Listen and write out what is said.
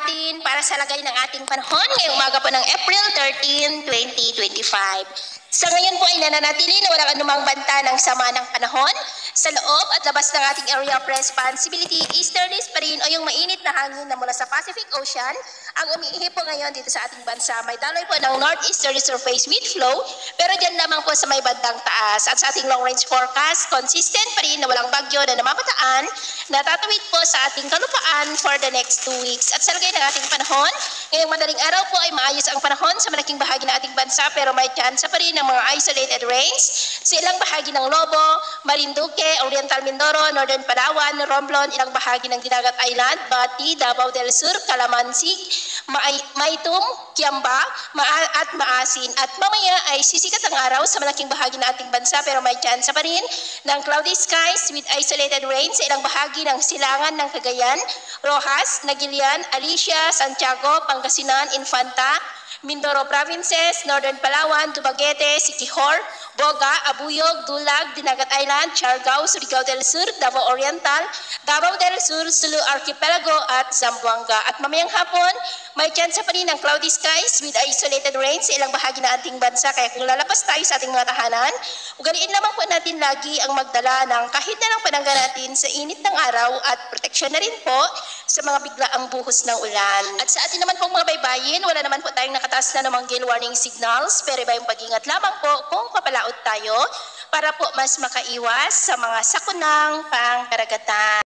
natin para sa lagay ng ating panahon ngayong umaga po ng April 13, 2025. Sa ngayon po ay nananatili na walang anumang banta ng sama ng panahon. Sa loob at labas ng ating area of responsibility, easterlies pa rin o yung mainit na hangin na mula sa Pacific Ocean ang umiihip po ngayon dito sa ating bansa. May daloy po ng northeasterly surface wind flow, pero dyan lamang po sa may bandang taas. At sa ating long range forecast, consistent pa rin na walang bagyo na namamataan na tatawid po sa ating kalupaan for the next 2 weeks. At sa lagay ng ating panahon, ngayong madaling araw po ay maayos ang panahon sa malaking bahagi ng ating bansa, pero may chance pa rin ng mga isolated rains sa ilang bahagi ng Lobo, Marinduque, Oriental Mindoro, Northern Palawan, Romblon, ilang bahagi ng Dinagat Island, Bati, Davao del Sur, Calamansig, Maitum, Kiamba, at Maasin. At mamaya ay sisikat ang araw sa malaking bahagi ng ating bansa, pero may chance pa rin ng cloudy skies with isolated rain sa ilang bahagi ng Silangan ng Cagayan, Rojas, Nagilian, Alicia, Santiago, Pangasinan, Infanta, Mindoro Provinces, Northern Palawan, Dumaguete, Siquijor, Boga, Abuyog, Dulag, Dinagat Island, Siargao, Surigao del Sur, Davao Oriental, Davao del Sur, Sulu Archipelago at Zamboanga. At mamayang hapon, may chance pa rin ng cloudy skies with isolated rain sa ilang bahagi ng ating bansa. Kaya kung lalabas tayo sa ating mga tahanan, ugaliin naman po natin lagi ang magdala ng kahit na lang panangga natin sa init ng araw at proteksyon na rin po sa mga biglaang buhos ng ulan. At sa atin naman pong mga baybayin, wala naman po tayong nakataas na namang gale warning signals, pero iba yung pag-ingat lamang po kung papalaot tayo para po mas makaiwas sa mga sakunang pangkaragatan.